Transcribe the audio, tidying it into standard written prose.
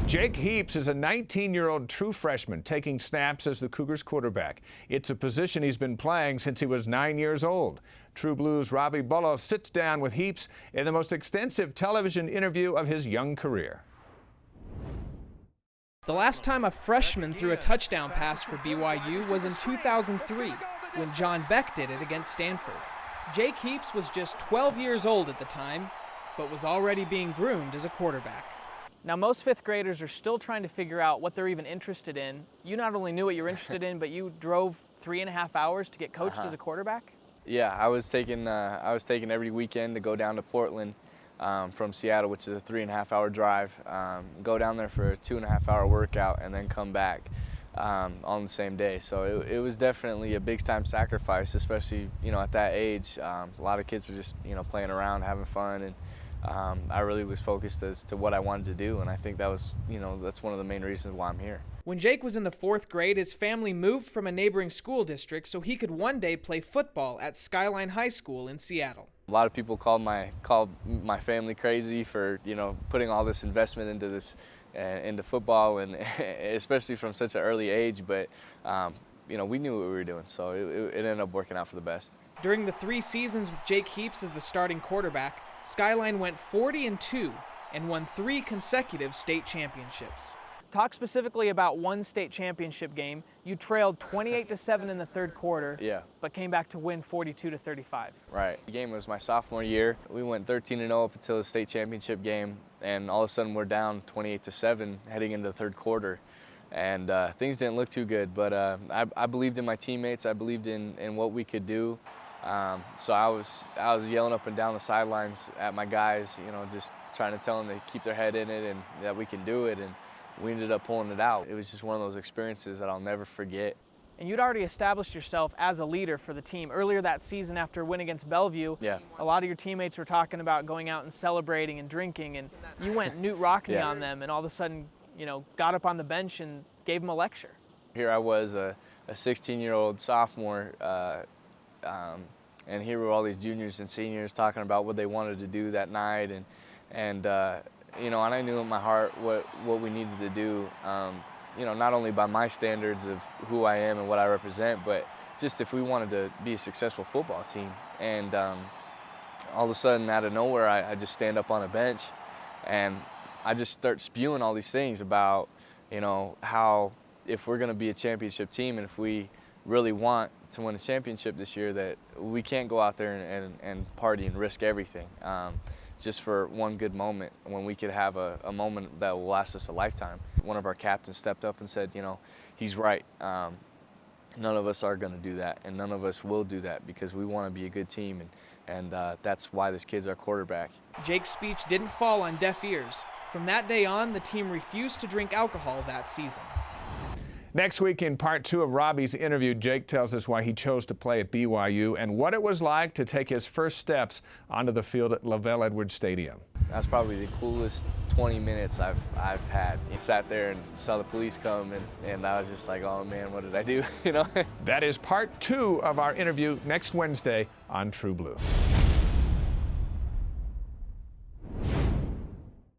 Jake Heaps is a 19-year-old true freshman taking snaps as the Cougars quarterback. It's a position he's been playing since he was 9 years old. True Blue's Robbie Bullough sits down with Heaps in the most extensive television interview of his young career. The last time a freshman threw a touchdown pass for BYU was in 2003 when John Beck did it against Stanford. Jake Heaps was just 12 years old at the time, but was already being groomed as a quarterback. Now, most fifth graders are still trying to figure out what they're even interested in. You not only knew what you're interested in, but you drove 3.5 hours to get coached as a quarterback? Yeah, I was taking every weekend to go down to Portland from Seattle, which is a 3.5-hour drive, go down there for a 2.5-hour workout and then come back on the same day. So it was definitely a big time sacrifice, especially, at that age. A lot of kids are just, playing around, having fun, and I really was focused as to what I wanted to do, and I think that was, that's one of the main reasons why I'm here. When Jake was in the 4th grade, his family moved from a neighboring school district so he could one day play football at Skyline High School in Seattle. A lot of people called my family crazy for, putting all this investment into this, into football, and especially from such an early age, but we knew what we were doing, so it ended up working out for the best. During the 3 seasons with Jake Heaps as the starting quarterback, Skyline went 40-2 and won 3 consecutive state championships. Talk specifically about one state championship game. You trailed 28-7 in the 3rd quarter, but came back to win 42-35. Right. The game was my sophomore year. We went 13-0 up until the state championship game, and all of a sudden we're down 28-7 heading into the 3rd quarter. And things didn't look too good, but I believed in my teammates. I believed in what we could do. So I was yelling up and down the sidelines at my guys, just trying to tell them to keep their head in it and that we can do it. And we ended up pulling it out. It was just one of those experiences that I'll never forget. And you'd already established yourself as a leader for the team. Earlier that season, after a win against Bellevue, a lot of your teammates were talking about going out and celebrating and drinking, and you went Newt Rockney on them, and all of a sudden, got up on the bench and gave them a lecture. Here I was, a 16-year-old sophomore, and here were all these juniors and seniors talking about what they wanted to do that night, and I knew in my heart what we needed to do, not only by my standards of who I am and what I represent, but just if we wanted to be a successful football team. And all of a sudden, out of nowhere, I just stand up on a bench, and I just start spewing all these things about, how if we're going to be a championship team and if we really want to win a championship this year, that we can't go out there and party and risk everything just for one good moment when we could have a moment that will last us a lifetime. One of our captains stepped up and said, he's right. None of us are going to do that, and none of us will do that because we want to be a good team, and that's why this kid's our quarterback. Jake's speech didn't fall on deaf ears. From that day on, the team refused to drink alcohol that season. Next week, in part 2 of Robbie's interview, Jake tells us why he chose to play at BYU and what it was like to take his first steps onto the field at Lavelle Edwards Stadium. That's probably the coolest 20 minutes I've had. He sat there and saw the police come, and I was just like, oh man, what did I do? That is part 2 of our interview next Wednesday on True Blue.